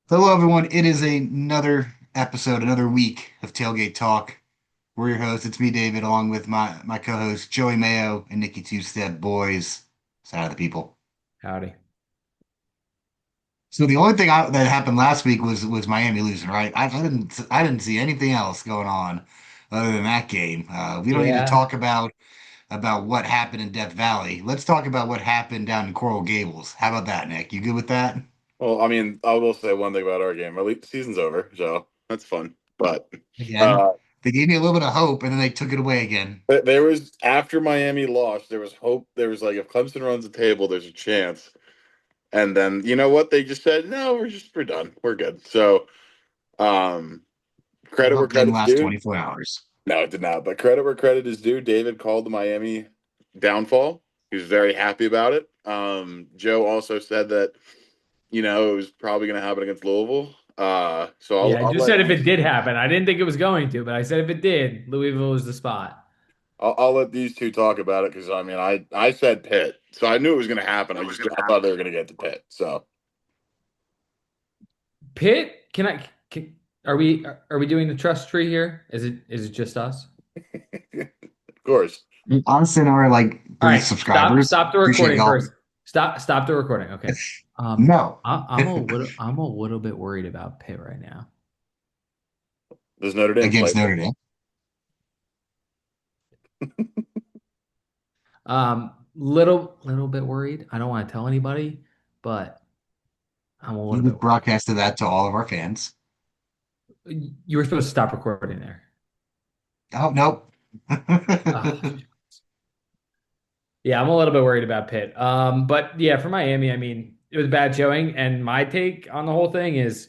Hello, everyone. It is another episode, another week of Tailgate Talk. We're your hosts. It's me, David, along with my co-hosts Joey Mayo and Nikki Two Step Boys. Side of the people. Howdy. So the only thing that happened last week was Miami losing, right? I didn't see anything else going on other than that game. We don't need to Yeah. talk about what happened in Death Valley. Let's talk about what happened down in Coral Gables. How about that, Nick? You good with that? Well, I mean, I will say one thing about our game. At least the season's over, so that's fun. But Again, uh, they gave me a little bit of hope, and then they took it away again. there was after Miami lost, there was hope. There was like if Clemson runs the table, there's a chance. And then you know what? They just said, no, we're done. We're good. So um, That credit where hope didn't credit's last due. 24 hours. No, it did not. But credit where credit is due. David called the Miami downfall. He was very happy about it. Joe also said that it was probably going to happen against Louisville. So Yeah, I I'll just let said if it these did happen. I didn't think it was going to, but I said if it did, Louisville was the spot. I'll let these two talk about it because I mean I said Pitt, so I knew it was going to happen. I thought they were going to get to Pitt. So Pitt, are we doing the trust tree here? Is it just us? of course, Us and our like All three right, stop subscribers. stop the Appreciate recording y'all. first. Stop the recording. Okay. No. I'm a little bit worried about Pitt right now. does Notre Dame play Against Pitt? Notre Dame. Little bit worried. I don't want to tell anybody, but I'm a little We bit worried. broadcasted that to all of our fans. You were supposed to stop recording there. Oh, nope. Oh, yeah, I'm a little bit worried about Pitt. But yeah, for Miami, I mean, it was bad showing. And my take on the whole thing is,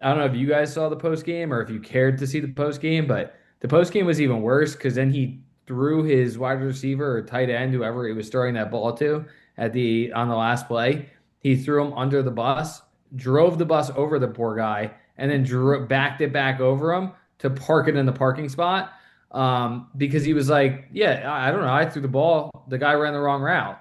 I don't know if you guys saw the post game or if you cared to see the post game, but the post game was even worse because then he threw his wide receiver or tight end, whoever he was throwing that ball to, on the last play. He threw him under the bus, drove the bus over the poor guy, and then backed it back over him to park it in the parking spot. Because he was like, yeah, I don't know. I threw the ball. The guy ran the wrong route.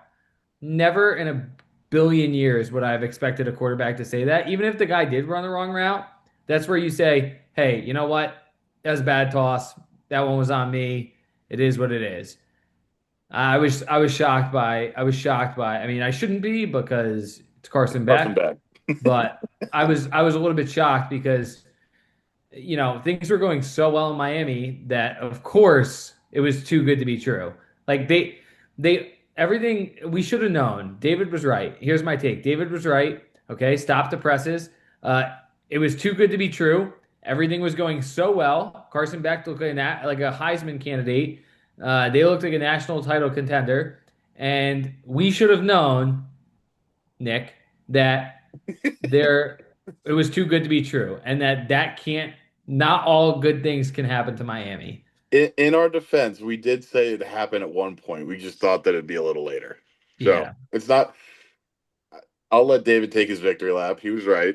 Never in a billion years would I have expected a quarterback to say that. Even if the guy did run the wrong route, that's where you say, hey, you know what? That was a bad toss. That one was on me. It is what it is. I was shocked by. I mean, I shouldn't be because it's Carson Carson Beck, back. but I was a little bit shocked because things were going so well in Miami that of course it was too good to be true. Like everything we should have known. David was right. Here's my take. David was right. Okay, stop the presses. It was too good to be true. Everything was going so well. Carson Beck looked like a Heisman candidate. They looked like a national title contender, and we should have known, Nick, that there it was too good to be true and that can't not all good things can happen to Miami. In our defense, we did say it happened at one point. We just thought that it'd be a little later. So Yeah. it's not. I'll let David take his victory lap. He was right.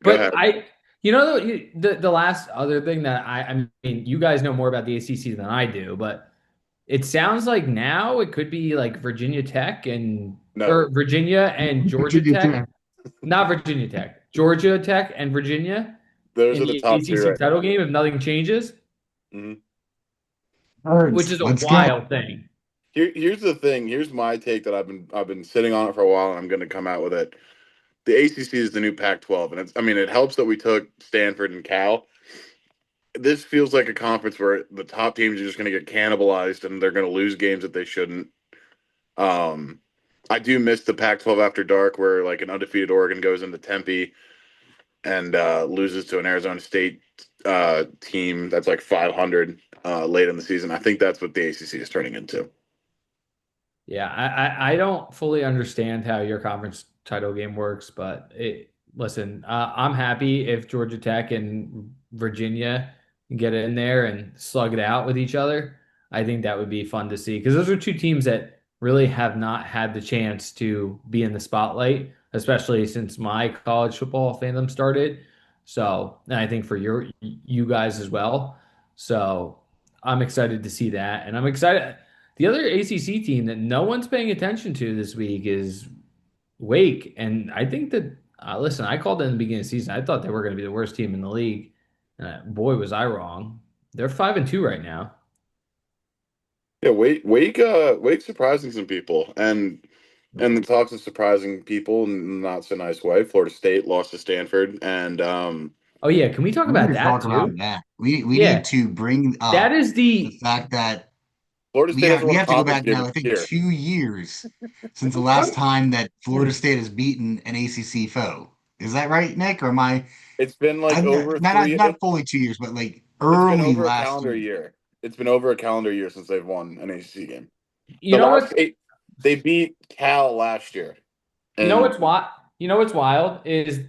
Go But ahead. the last other thing that I mean you guys know more about the ACC than I do, but it sounds like now it could be like Virginia Tech and or No, Virginia and Georgia Virginia Tech, Tech. not Virginia Tech, Georgia Tech and Virginia those in are the the top two ACC right title now. game if nothing changes, Hurts. which is a Let's go. wild thing. Here's the thing. Here's my take that I've been sitting on it for a while, and I'm going to come out with it. The ACC is the new Pac-12, and I mean it helps that we took Stanford and Cal. This feels like a conference where the top teams are just going to get cannibalized, and they're going to lose games that they shouldn't. Um, I do miss the Pac-12 after dark, where like an undefeated Oregon goes into Tempe and loses to an Arizona State team that's like 500 late in the season. I think that's what the ACC is turning into. Yeah, I don't fully understand how your conference title game works, but listen, I'm happy if Georgia Tech and Virginia get in there and slug it out with each other. I think that would be fun to see because those are two teams that really have not had the chance to be in the spotlight, especially since my college football fandom started. So, and I think for you guys as well. So, I'm excited to see that, and I'm excited. The other ACC team that no one's paying attention to this week is Wake, and I think that Listen, I called it in the beginning of the season. I thought they were going to be the worst team in the league. Boy, was I wrong. They're 5-2 right now. Yeah, Wake's surprising some people, and the talks of surprising people in a not so nice way. Florida State lost to Stanford, and Oh yeah, can we talk We need about to that talk about too? that. We need Yeah, to bring that up is the the fact that Florida State hasn't we won a have to go conference back game now, in I a think year. 2 years since the last time that Florida State has beaten an ACC foe. Is that right, Nick? Or am It's been like I'm over not three. not fully 2 years, but like It's been early over a last calendar year. year. It's been over a calendar year since they've won an ACC game. you The know last what's eight, they beat Cal last year, you know and what's what you know what's wild is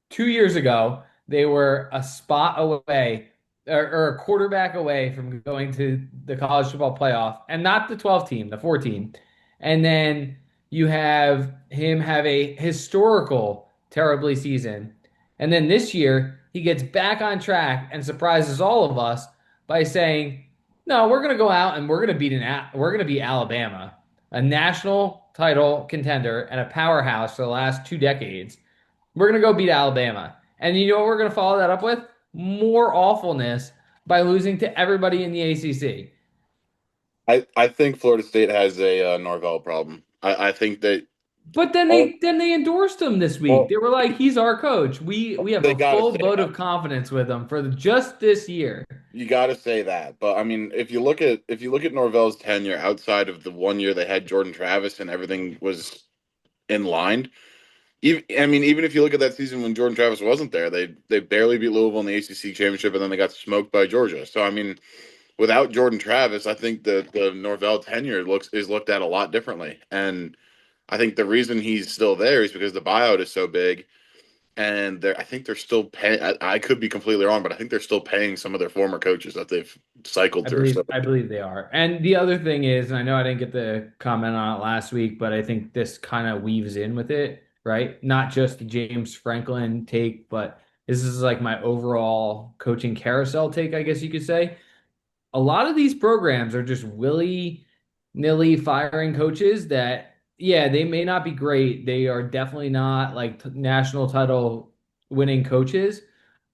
2 years ago, they were a spot away or a quarterback away from going to the college football playoff, and not the 12 team, the 14. And then you have him have a historical, terribly season. And then this year, he gets back on track and surprises all of us by saying, "No, we're going to go out and we're going to beat Alabama, a national title contender and a powerhouse for the last 2 decades. We're going to go beat Alabama." And you know what we're going to follow that up with? More awfulness by losing to everybody in the ACC. I think Florida State has a Norvell problem. I think that But then all they endorsed him this week. well They were like, "He's our coach. We have they a got to full say vote that. of confidence with him for just this year." You got to say that. But I mean, if you look at Norvell's tenure outside of the 1 year they had Jordan Travis and everything was in line. Even I mean, even if you look at that season when Jordan Travis wasn't there, they barely beat Louisville in the ACC championship, and then they got smoked by Georgia. So I mean, without Jordan Travis, I think the Norvell tenure looks is looked at a lot differently. And I think the reason he's still there is because the buyout is so big, and I think they're still paying. I could be completely wrong, but I think they're still paying some of their former coaches that they've cycled through. So I believe they are. And the other thing is, and I know I didn't get the comment on it last week, but I think this kind of weaves in with it, right? Not just the James Franklin take, but this is like my overall coaching carousel take, I guess you could say. A lot of these programs are just willy-nilly firing coaches that, yeah, they may not be great. They are definitely not like national title winning coaches,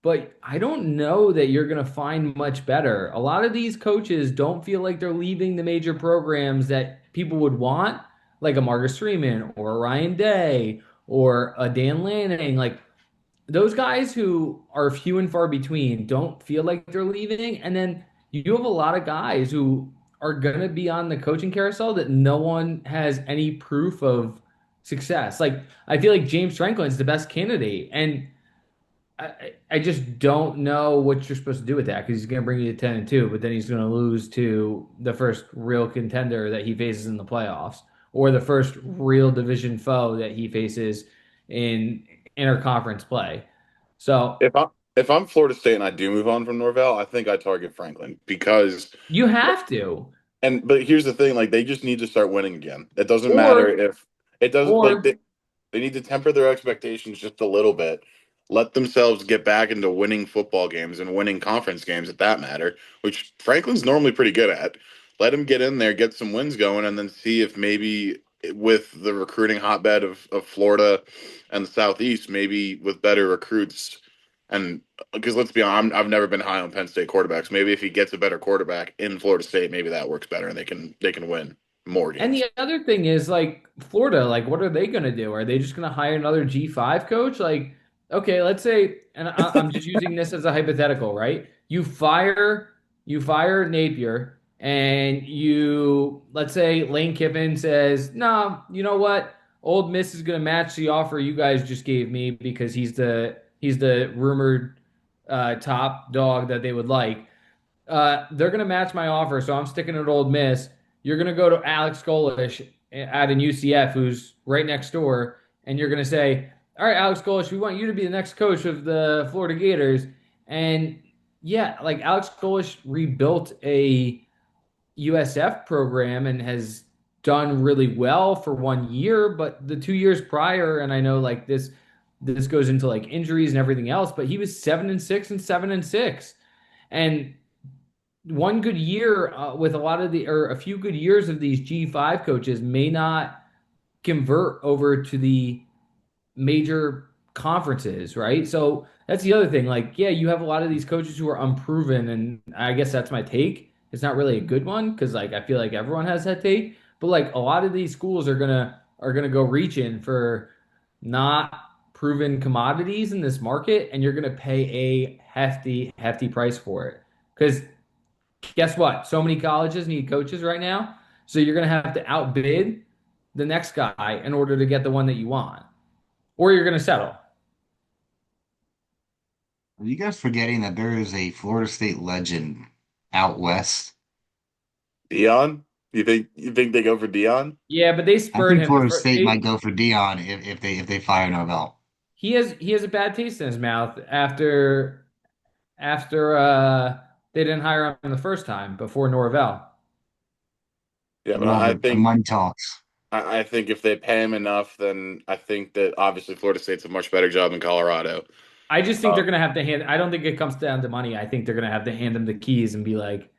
but I don't know that you're going to find much better. A lot of these coaches don't feel like they're leaving the major programs that people would want, like a Marcus Freeman or a Ryan Day or a Dan Lanning. Like those guys who are few and far between don't feel like they're leaving. And then you have a lot of guys who are going to be on the coaching carousel that no one has any proof of success. Like, I feel like James Franklin's the best candidate. And I just don't know what you're supposed to do with that because he's going to bring you to 10-2, but then he's going to lose to the first real contender that he faces in the playoffs or the first real division foe that he faces in interconference play. So if I'm Florida State and I do move on from Norvell, I think I target Franklin because you have to, but here's the thing, like they just need to start winning again. It doesn't matter or if it doesn't like or they need to temper their expectations just a little bit. Let themselves get back into winning football games and winning conference games at that matter, which Franklin's normally pretty good at. Let him get in there, get some wins going, and then see if maybe with the recruiting hotbed of Florida and the Southeast, maybe with better recruits and because let's be honest, I've never been high on Penn State quarterbacks. Maybe if he gets a better quarterback in Florida State, maybe that works better and they can win more and games. the other thing is like Florida, like what are they going to do? Are they just going to hire another G5 coach? Like, okay, let's say, and I'm just using this as a hypothetical, right? You fire Napier, and let's say Lane Kiffin says, "No, you know what? Old Miss is going to match the offer you guys just gave me because he's the rumored top dog that they would like." They're going to match my offer, so I'm sticking at Old Miss. You're going to go to Alex Golish at an UCF who's right next door, and you're going to say, "All right, Alex Golish, we want you to be the next coach of the Florida Gators." And yeah, like Alex Golish rebuilt a USF program and has done really well for 1 year, but the 2 years prior, and I know like this goes into like injuries and everything else, but he was 7-6 and 7-6. And one good year with a lot of the or a few good years of these G5 coaches may not convert over to the major conferences, right? So that's the other thing. Like, yeah, you have a lot of these coaches who are unproven, and I guess that's my take. It's not really a good one because like I feel like everyone has that take, but like a lot of these schools are gonna go reaching for not proven commodities in this market, and you're gonna pay a hefty price for it. Because guess what? So many colleges need coaches right now, so you're gonna have to outbid the next guy in order to get the one that you want, or you're gonna settle. Are you guys forgetting that there is a Florida State legend out west? Dion? You think they go for Dion? Yeah, but they I spurred think him the Florida first. State might go for Dion if they fire Norvell. He has a bad taste in his mouth after they didn't hire him the first time before Norvell. Yeah, but Well, the money talks. I think if they pay him enough, then I think that obviously Florida State's a much better job than Colorado. I just think Uh, they're gonna have to hand. I don't think it comes down to money. I think they're gonna have to hand him the keys and be like,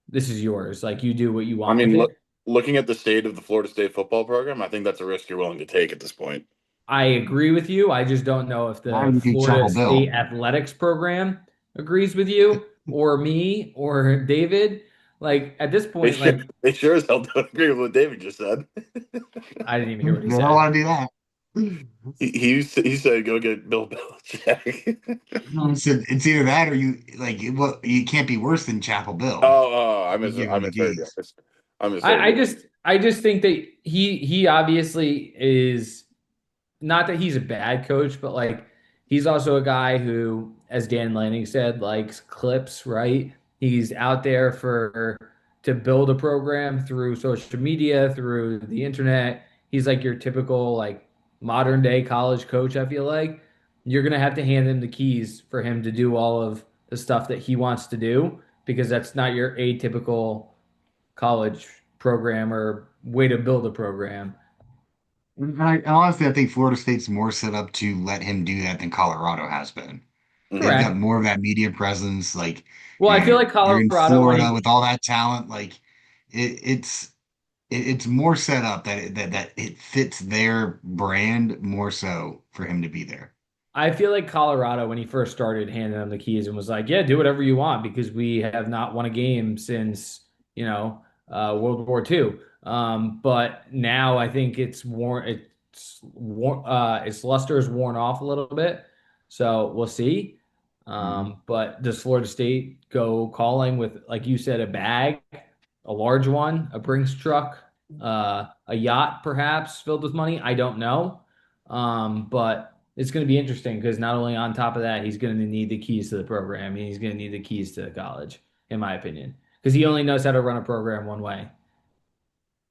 "This is yours. Like you do what you I want with mean, it." looking at the state of the Florida State football program, I think that's a risk you're willing to take at this point. I agree with you. I just don't know if Why the would you take Florida Chapel State Bill? athletics program agrees with you or me or David. Like at this They point, sure, like they sure as hell don't agree with what David just said. I didn't even hear what he They don't said. want to do that. He said go get Bill Belichick. No, it's either that or you like well, you can't be worse than Chapel Bill. I You give I him the misheard you. keys. I misheard you. I just think that he obviously is not that he's a bad coach, but like he's also a guy who, as Dan Lanning said, likes clips, right? He's out there for to build a program through social media, through the internet. He's like your typical like modern day college coach, I feel like. You're gonna have to hand him the keys for him to do all of the stuff that he wants to do because that's not your atypical college program or way to build a program. And honestly, I think Florida State's more set up to let him do that than Colorado has been. They've got Correct. more of that media presence. Like Well, I feel like you're in Colorado when Florida he with all that talent. Like it's it's more set up that that it fits their brand more so for him to be there. I feel like Colorado when he first started handing them the keys and was like, "Yeah, do whatever you want because we have not won a game since World War II." But now I think its luster is worn off a little bit, so we'll see. Mhm. But does Florida State go calling with, like you said, a bag, a large one, a Brinks truck, a yacht perhaps filled with money? I don't know. But it's going to be interesting because not only on top of that, he's going to need the keys to the program. He's going to need the keys to college, in my opinion, because he only knows how to run a program one way.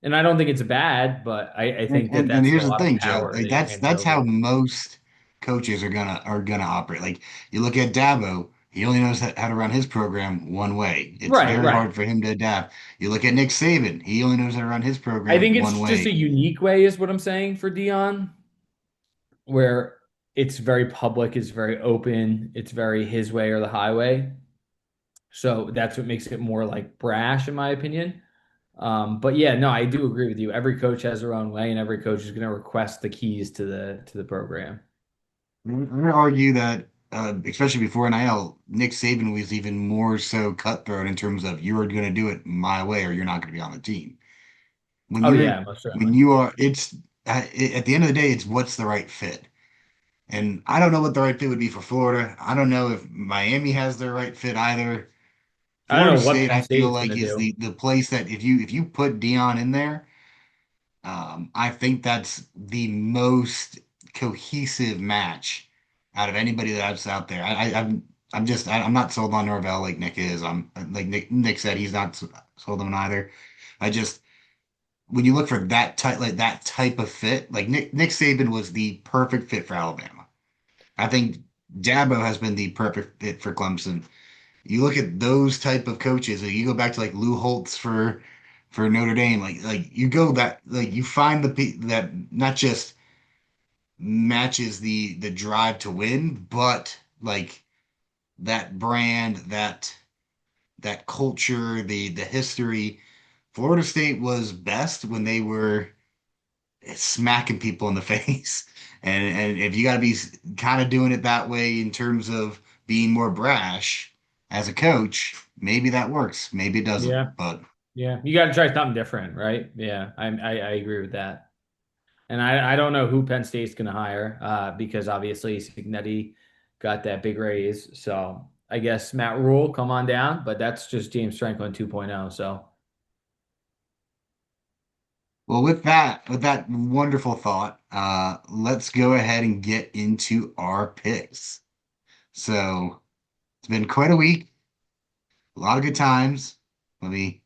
And I don't think it's bad, but I think that And that's a here's the lot of thing, Joe. power Like that you're handing that's how over. most coaches are gonna operate. Like you look at Dabo, he only knows how to run his program one way. It's Right, very right. hard for him to adapt. You look at Nick Saban, he only knows how to run his I think program one it's just a way. unique way, is what I'm saying for Dion, where it's very public, it's very open, it's very his way or the highway. So that's what makes it more like brash, in my opinion. But yeah, no, I do agree with you. Every coach has their own way, and every coach is going to request the keys to the program. I'm gonna argue that, especially before NIL, Nick Saban was even more so cutthroat in terms of you're going to do it my way or you're not going to be on the team. When Oh you're yeah, most when certainly. you are, it's at the end of the day, it's what's the right fit. And I don't know what the right fit would be for Florida. I don't know if Miami has the right fit either. I don't Florida know what State, Penn I feel State's like going to is do. the place that if you put Dion in there, I think that's the most cohesive match out of anybody that's out there. I'm not sold on Norvell like Nick is. I'm like Nick said he's not sold on him either. I just when you look for that type of fit, like Nick Saban was the perfect fit for Alabama. I think Dabo has been the perfect fit for Clemson. You look at those type of coaches, like you go back to like Lou Holtz for Notre Dame, like you go that like you find that not just matches the drive to win, but like that brand, that culture, the history. Florida State was best when they were smacking people in the face. And if you got to be kind of doing it that way in terms of being more brash as a coach, maybe that works. Maybe it doesn't. Yeah. But Yeah. You got to try something different, right? Yeah. I agree with that. And I don't know who Penn State's going to hire because obviously Signetti got that big raise. So I guess Matt Rule, come on down, but that's just James Franklin 2.0. So well, with that wonderful thought, let's go ahead and get into our picks. So it's been quite a week, a lot of good times. Let me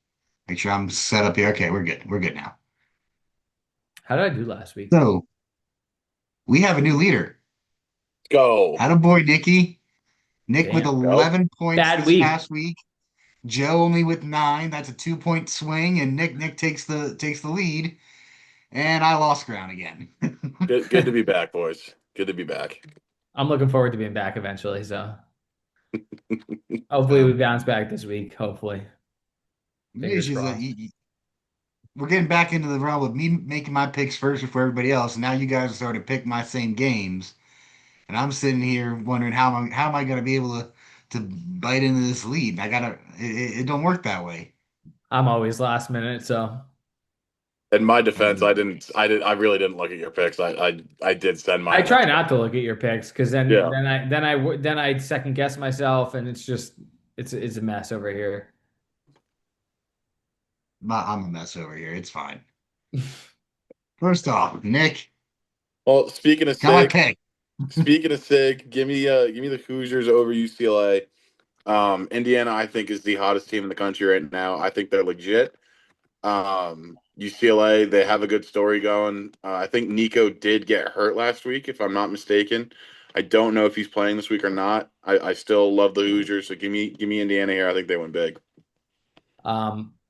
make sure I'm set up here. Okay, we're good. We're good now. how did I do last week? So we have a new leader. Go. Attaboy, Nikki. Nick with Damn. Go. 11 points Bad this week. past week. Joe only with 9. That's a 2 point swing, and Nick takes the lead. And I lost ground again. Good to be back, boys. Good to be back. I'm looking forward to being back eventually. So hopefully we So bounce back this week. Hopefully. it's Fingers just crossed. we're getting back into the realm of me making my picks first before everybody else. And now you guys are starting to pick my same games, and I'm sitting here wondering how am I going to be able to bite into this lead? I gotta. It don't work that way. I'm always last minute, so In my defense, Um, I really didn't look at your picks. I did send I mine try next. not to look at your picks because then Yeah. then I second guess myself and it's a mess over here. I'm a mess over here. It's fine. First off, Nick, Well, speaking of got my Sig, pick. give me the Hoosiers over UCLA. Indiana, I think, is the hottest team in the country right now. I think they're legit. UCLA, they have a good story going. I think Nico did get hurt last week, if I'm not mistaken. I don't know if he's playing this week or not. I still love the Hoosiers, so give me Indiana here. I think they win big.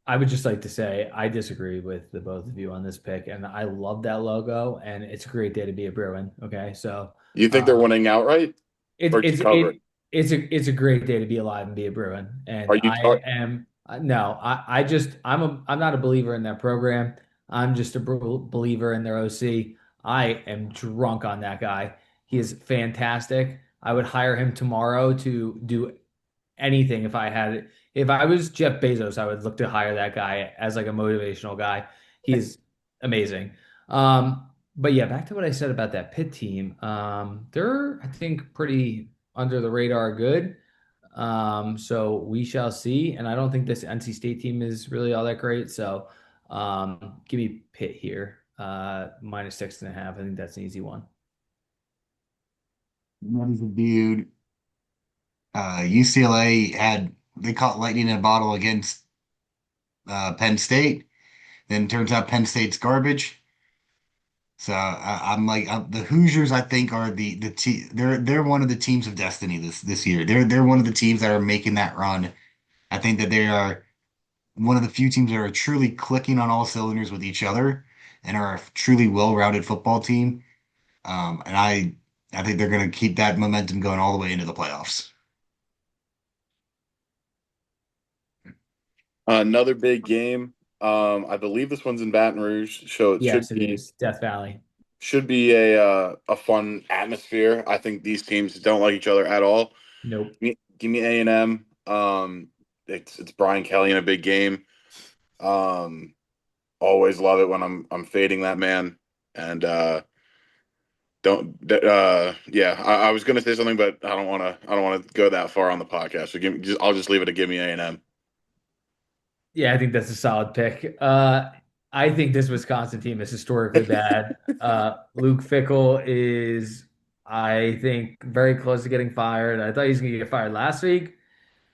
I would just like to say I disagree with the both of you on this pick, and I love that logo, and it's a great day to be a Bruin. Okay, so You think they're uh, winning outright It's or it's just covering? it's a great day to be alive and be a Bruin. Are And you? I am no, I just I'm not a believer in that program. I'm just a believer in their OC. I am drunk on that guy. He is fantastic. I would hire him tomorrow to do anything if I was Jeff Bezos, I would look to hire that guy as like a motivational guy. He's amazing. But yeah, back to what I said about that Pitt team. They're I think pretty under the radar good. So we shall see. And I don't think this NC State team is really all that great. So give me Pitt here. -6.5. I think that's an easy one. That is a dude. UCLA they caught lightning in a bottle against Penn State. Then turns out Penn State's garbage. So I'm like the Hoosiers. I think are the team. They're one of the teams of destiny this year. They're one of the teams that are making that run. I think that they are one of the few teams that are truly clicking on all cylinders with each other and are a truly well-rounded football team. And I think they're going to keep that momentum going all the way into the playoffs. Another big game. I believe this one's in Baton Rouge, so it Yes, it is. Death Valley. should be a fun atmosphere. I think these teams don't like each other at all. Nope. Give me A&M. It's Brian Kelly in a big game. Um, Always love it when I'm fading that man. And don't yeah, I was gonna say something, but I don't wanna go that far on the podcast. So I'll just leave it to give me A&M. Yeah, I think that's a solid pick. I think this Wisconsin team is historically bad. Luke Fickle is, I think, very close to getting fired. I thought he was going to get fired last week.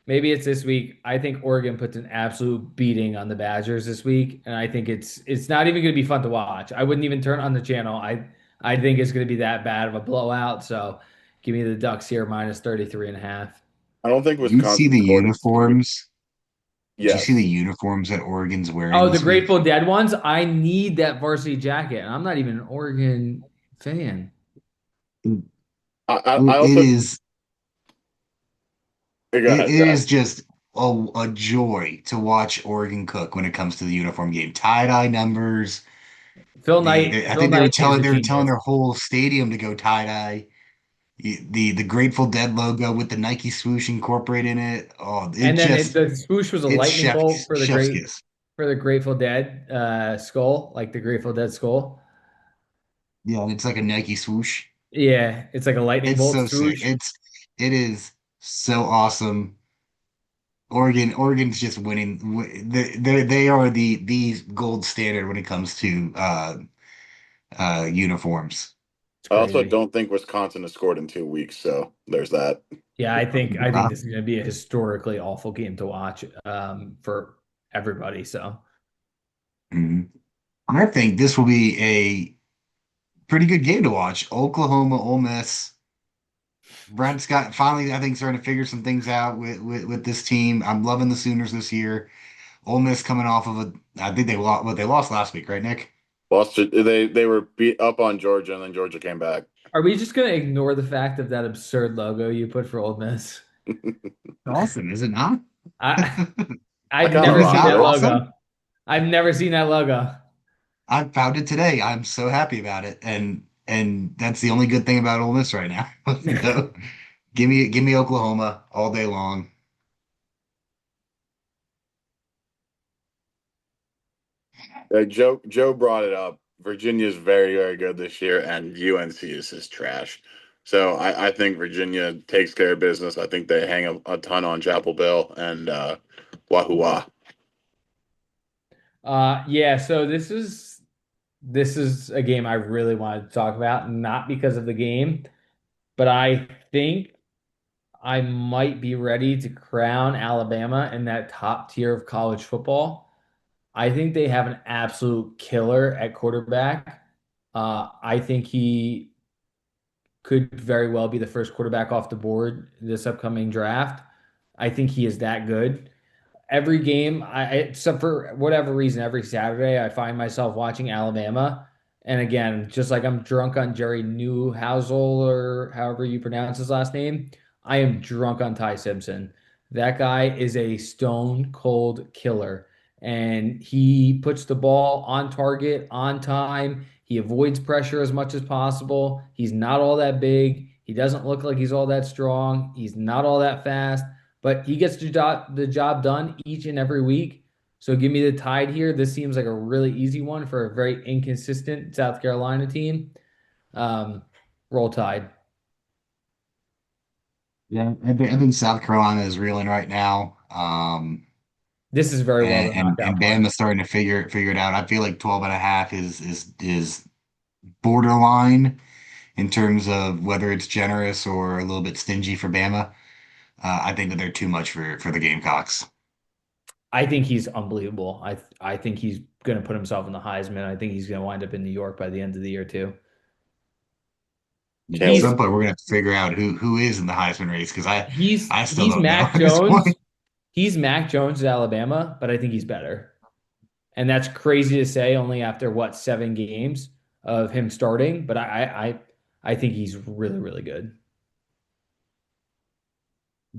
Maybe it's this week. I think Oregon puts an absolute beating on the Badgers this week, and I think it's not even going to be fun to watch. I wouldn't even turn on the channel. I think it's going to be that bad of a blowout. So give me the Ducks here -33.5. I don't think Did you see Wisconsin the scored. uniforms? Did you see the Yes. uniforms that Oregon's wearing Oh, the this week? Grateful Dead ones. I need that varsity jacket. And I'm not even an Oregon fan. It, I it also is go it ahead, go ahead. is just a joy to watch Oregon cook when it comes to the uniform game. Tie-dye numbers, I Phil think Knight is a they were telling genius. their whole stadium to go tie dye. The Grateful Dead logo with the Nike swoosh incorporated in it. Oh, And then the swoosh was a it's lightning bolt for chef's kiss. the Grateful Dead skull, like the Grateful Dead skull. Yeah, and it's like a Nike swoosh. Yeah, it's like a lightning It's bolt so sick. swoosh. It is so awesome. Oregon's just winning. They are the gold standard when it comes to uniforms. It's I also crazy. don't think Wisconsin has scored in 2 weeks, so there's that. Yeah, I think Uh, this is going to be a historically awful game to watch for everybody. So mhm. I think this will be a pretty good game to watch. Oklahoma, Ole Miss. Brent Scott finally, I think, starting to figure some things out with this team. I'm loving the Sooners this year. Ole Miss coming off of I think they lost last week, right, Nick? They were beat up on Georgia, and then Georgia came back. are we just going to ignore the fact of that absurd logo you put for Ole Miss? Awesome, is it not? I I I've kind of Is never it rock seen not with that it. awesome? logo. I've never seen that logo. I found it today. I'm so happy about it, and that's the only good thing about Ole Miss right now. So, give me Oklahoma all day long. Joe brought it up. Virginia's very, very good this year, and UNC is just trash. So I think Virginia takes care of business. I think they hang a ton on Chapel Bill and Wahoo Wah. Yeah, so this is a game I really wanted to talk about, not because of the game, but I think I might be ready to crown Alabama in that top tier of college football. I think they have an absolute killer at quarterback. I think he could very well be the first quarterback off the board this upcoming draft. I think he is that good. Every game, except for whatever reason, every Saturday I find myself watching Alabama. And again, just like I'm drunk on Jerry Newhousel or however you pronounce his last name, I am drunk on Ty Simpson. That guy is a stone cold killer. And he puts the ball on target, on time. He avoids pressure as much as possible. He's not all that big. He doesn't look like he's all that strong. He's not all that fast, but he gets the job done each and every week. So give me the Tide here. This seems like a really easy one for a very inconsistent South Carolina team. Um, Roll Tide. Yeah, I think South Carolina is reeling right now. This is very well the knockout And party. Bama's starting to figure it out. I feel like 12 and a half is borderline in terms of whether it's generous or a little bit stingy for Bama. I think that they're too much for the Gamecocks. I think he's unbelievable. I think he's going to put himself in the Heisman. I think he's going to wind up in New York by the end of the year too. Yeah, at Can't He's some point we're gonna have to figure out who is in the Heisman race because I still he's don't know Mac at this Jones. point. He's Mac Jones at Alabama, but I think he's better. And that's crazy to say only after what 7 games of him starting. But I think he's really, really good.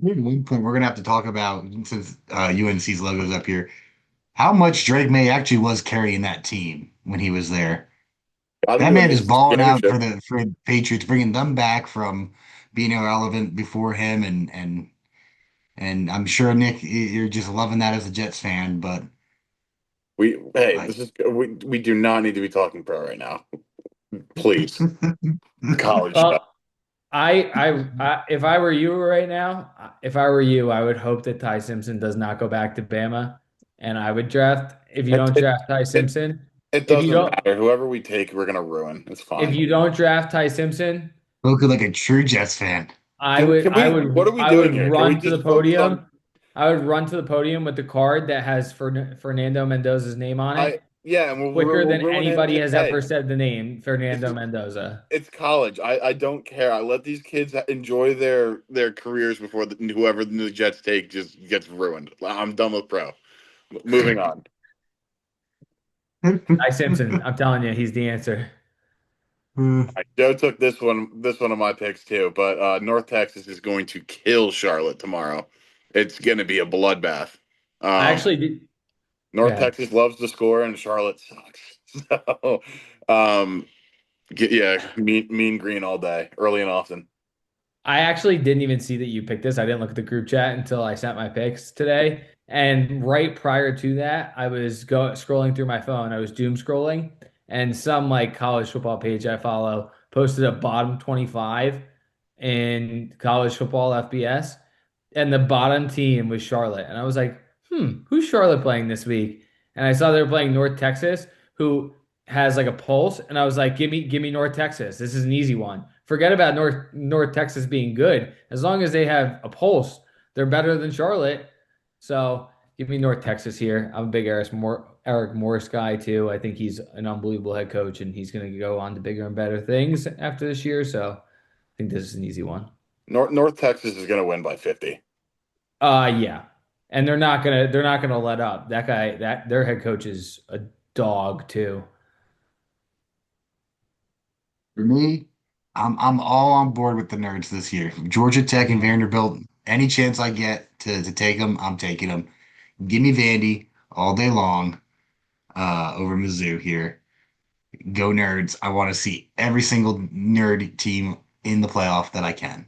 At one point we're gonna have to talk about since UNC's logo's up here, how much Drake May actually was carrying that team when he was there. I think That it man is was balling out championship. for the Patriots, bringing them back from being irrelevant before him, and I'm sure Nick, you're just loving that as a Jets fan, but like, We do not need to be talking pro right now. Please, college stuff. Well, if I were you right now, if I were you, I would hope that Ty Simpson does not go back to Bama, and I would draft. If you It don't it draft Ty it, Simpson, it if you doesn't don't matter. Whoever we take, we're gonna ruin. It's if fine. you don't draft Ty Simpson, spoke like a true Jets fan. Can we? What are we I doing would here? Can we run to the just focus on? podium. I would run to the podium with the card that has Fernando Mendoza's name on it Yeah, and quicker we'll than ruin him. anybody has Hey, ever said the name it's Fernando just Mendoza. it's college. I don't care. I let these kids enjoy their careers before whoever the new Jets take just gets ruined. I'm done with pro. Moving on. Ty Simpson, I'm telling you, he's the answer. Joe took this one of my picks too, but North Texas is going to kill Charlotte tomorrow. It's going to be a bloodbath. I Um, actually did. Go North ahead. Texas loves to score, and Charlotte sucks. So, um, yeah, mean green all day, early and often. I actually didn't even see that you picked this. I didn't look at the group chat until I sent my picks today. And right prior to that, I was go scrolling through my phone. I was doom scrolling, and some like college football page I follow posted a bottom 25 in college football FBS, and the bottom team was Charlotte. And I was like, who's Charlotte playing this week? And I saw they were playing North Texas, who has like a pulse, and I was like, give me North Texas. This is an easy one. Forget about North Texas being good. As long as they have a pulse, they're better than Charlotte. So give me North Texas here. I'm a big Eric Morris guy too. I think he's an unbelievable head coach, and he's going to go on to bigger and better things after this year. So I think this is an easy one. North Texas is going to win by 50. Yeah. And they're not gonna let up. That guy, that their head coach is a dog too. For me, I'm all on board with the nerds this year. Georgia Tech and Vanderbilt. Any chance I get to take them, I'm taking them. Give me Vandy all day long over Mizzou here. Go Nerds. I want to see every single nerd team in the playoff that I can.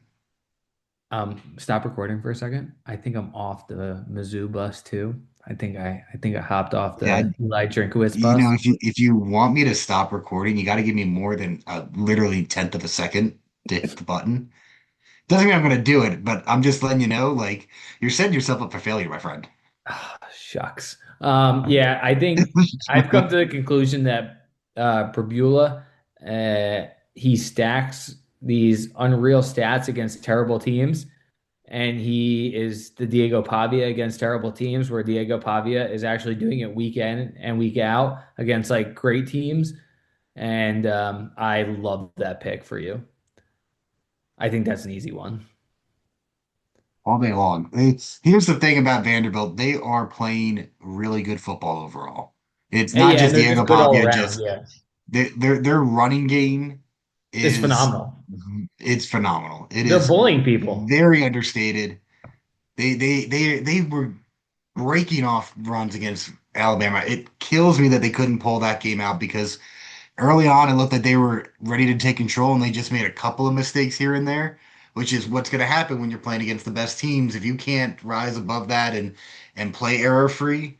Stop recording for a second. I think I'm off the Mizzou bus too. I think I hopped off Yeah, the Eli Drinkowitz you know, bus. if you want me to stop recording, you got to give me more than a literally tenth of a second to hit the button. Doesn't mean I'm going to do it, but I'm just letting you know, like, you're setting yourself up for failure, my friend. Ah, shucks. Yeah, I think I've come to the conclusion that Prabula, he stacks these unreal stats against terrible teams, and he is the Diego Pavia against terrible teams, where Diego Pavia is actually doing it week in and week out against like great teams. And I love that pick for you. I think that's an easy one. All day long. Here's the thing about Vanderbilt. They are playing really good football overall. It's not Yeah, and just they're Diego just good all Pavia, around. just Yeah, their running game it's is phenomenal. it's phenomenal. It They're is bullying people. very understated. They were breaking off runs against Alabama. It kills me that they couldn't pull that game out because early on it looked like they were ready to take control and they just made a couple of mistakes here and there, which is what's going to happen when you're playing against the best teams. If you can't rise above that and play error free,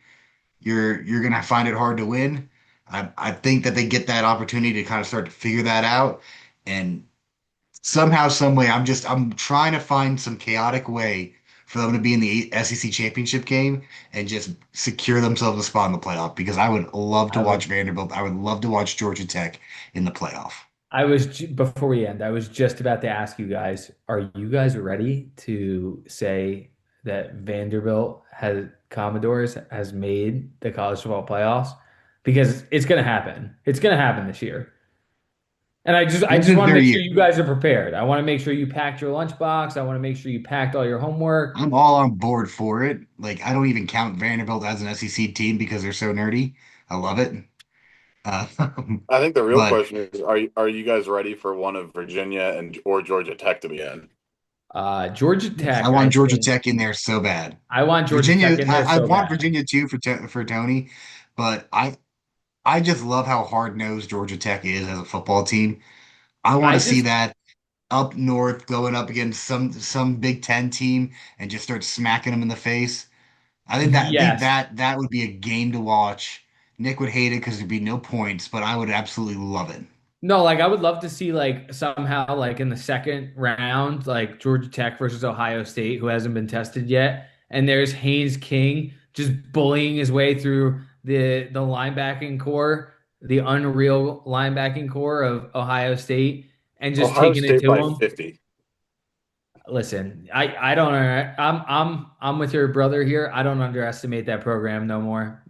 you're going to find it hard to win. I think that they get that opportunity to kind of start to figure that out, and somehow, some way, I'm trying to find some chaotic way for them to be in the SEC championship game and just secure themselves a spot in the playoff because I would love to I watch was Vanderbilt. I would love to watch Georgia Tech in the playoff. before we end, I was just about to ask you guys, are you guys ready to say that Vanderbilt has Commodores has made the college football playoffs? Because it's gonna happen. It's gonna happen this year. And I This just is want to their make year. sure you guys are prepared. I want to make sure you packed your lunchbox. I want to make sure you packed all your homework. I'm all on board for it. Like I don't even count Vanderbilt as an SEC team because they're so nerdy. I love it. Uh, I think the real but question is, are you guys ready for one of Virginia and or Georgia Tech to be in? Georgia yes, I Tech, I want Georgia think Tech in there so bad. I want Georgia Virginia, Tech in there I so want bad. Virginia too for Tony, but I just love how hard-nosed Georgia Tech is as a football team. I want I to see just that up north going up against some Big Ten team and just start smacking them in the face. I think yes. that would be a game to watch. Nick would hate it because there'd be no points, but I would absolutely love it. No, like I would love to see like somehow like in the second round, like Georgia Tech versus Ohio State, who hasn't been tested yet, and there's Haynes King just bullying his way through the linebacking core, the unreal linebacking core of Ohio State, and just Ohio taking it State to by him. 50. Listen, I don't I'm with your brother here. I don't underestimate that program no more.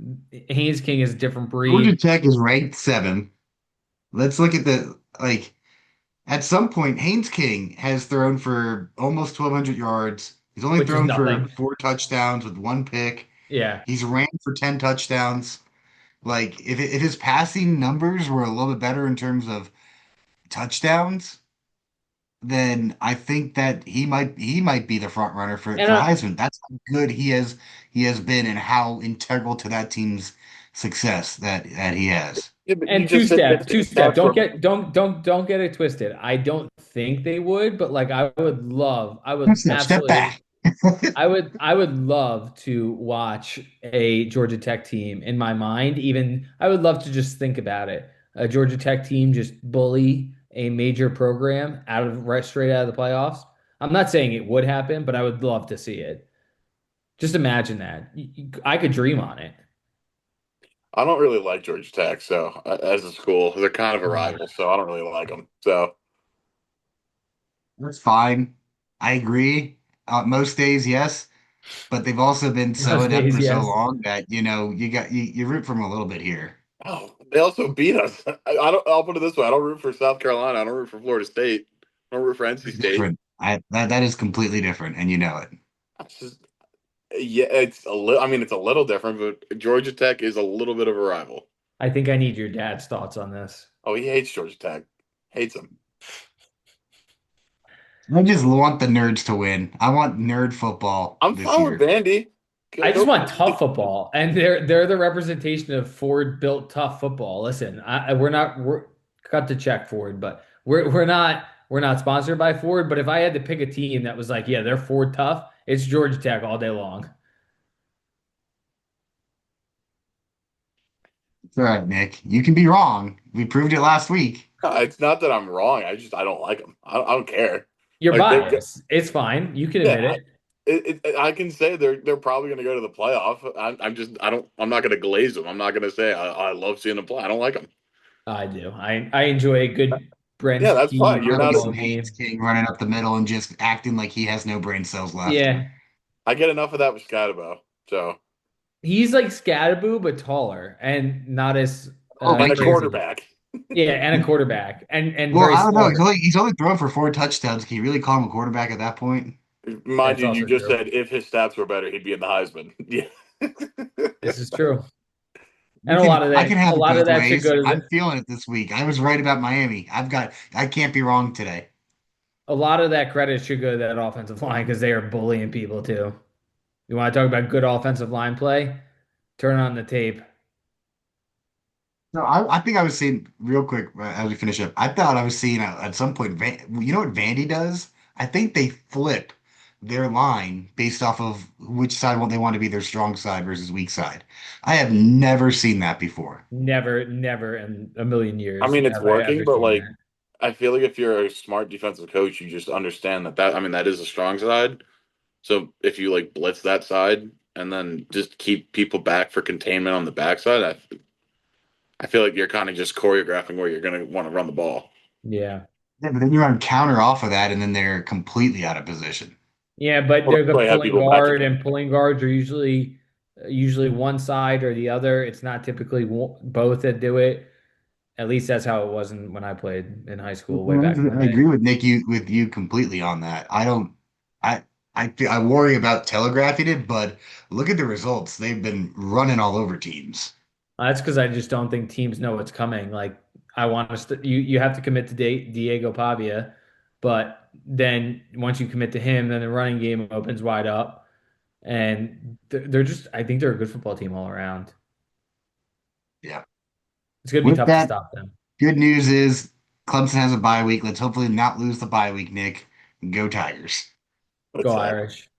Haynes King is a different Georgia breed, Tech is ranked seven. Let's look at the like at some point, Haynes King has thrown for almost 1,200 yards. He's only which is thrown for nothing. four touchdowns with one pick. Yeah. He's ran for 10 touchdowns. Like, if his passing numbers were a little bit better in terms of touchdowns, then I think that he might be the front runner And for Heisman. That's how good he has been and how integral to that team's success that he has. Yeah, but you And just said that two the step. stats were. Don't get it twisted. I don't think they would, but like I would Step absolutely back. I would love to watch a Georgia Tech team in my mind. Even I would love to just think about it. A Georgia Tech team just bully a major program out of right straight out of the playoffs. I'm not saying it would happen, but I would love to see it. Just imagine that. I could dream on it. I don't really like Georgia Tech, so as a school, they're kind of a Uh, rival, so I don't really like them. So That's fine. I agree. Most days, yes, but they've also been so Most inept days, for so yes. long that you root for them a little bit here. oh, they also beat us. I don't. I'll put it this way: I don't root for South Carolina. I don't root for Florida State. I don't root for NC State. Different. That is completely different, and you know it. It's just, yeah, it's a little. I mean, it's a little different, but Georgia Tech is a little bit of a rival. I think I need your dad's thoughts on this. Oh, he hates Georgia Tech. Hates them. I just want the nerds to win. I want nerd football I'm this fine with year. Vandy. I just Go. want tough football, and they're the representation of Ford built tough football. Listen, we're cut to check Ford, but we're not sponsored by Ford. But if I had to pick a team that was like, yeah, they're Ford tough, it's Georgia Tech all day long. It's all right, Nick. You can be wrong. We proved it last week. It's not that I'm wrong. I don't like them. I don't care. You're Like they're biased. It's fine. You can admit yeah. it. I can say they're probably going to go to the playoff. I'm just I don't I'm not going to glaze them. I'm not going to say I love seeing them play. I don't like them. I do. I enjoy a good Yeah, Brent that's fine. Key You're Probably not. some football Haynes game. King running up the middle and just acting like he has no brain cells left. Yeah, I get enough of that with Scatabo. So he's like Scattaboo but taller and not as Oh, and a thank you. crazy. quarterback. Yeah, and a quarterback and Well, very I don't know. smart. He's only thrown for 4 touchdowns. Can you really call him a quarterback at that point? Mind That's you, you also just true. said if his stats were better, he'd be in the Heisman. Yeah. This is true. We And can I can a have it lot of both that should ways. go to I'm feeling it this week. I was right about Miami. I can't be wrong today. a lot of that credit should go to that offensive line because they are bullying people too. You want to talk about good offensive line play? Turn on the tape. No, I think I was seeing real quick as we finish up. I thought I was seeing at some point. You know what Vandy does? I think they flip their line based off of which side they want to be their strong side versus weak side. I have never seen that before. Never in a million I years mean, it's have I working, ever but seen like, that. I feel like if you're a smart defensive coach, you just understand that I mean, that is a strong side. So if you like blitz that side and then just keep people back for containment on the backside, I feel like you're kind of just choreographing where you're going to want to run the ball. Yeah. Yeah, but then you run counter off of that, and then they're completely out of position. Yeah, but Well, they're that's the why you have pulling people back to guard, contain. and pulling guards are usually one side or the other. It's not typically both that do it. At least that's how it was when I played in high school way back in the I day. agree with you completely on that. I don't I I worry about telegraphing it, but look at the results. They've been running all over teams. That's because I just don't think teams know what's coming. Like I want us to, you have to commit to Diego Pavia, but then once you commit to him, then the running game opens wide up, and they're just I think they're a good football team all around. Yeah. It's gonna be With tough to that, stop them. good news is Clemson has a bye week. Let's hopefully not lose the bye week, Nick. Go Tigers. Go What's that? Irish.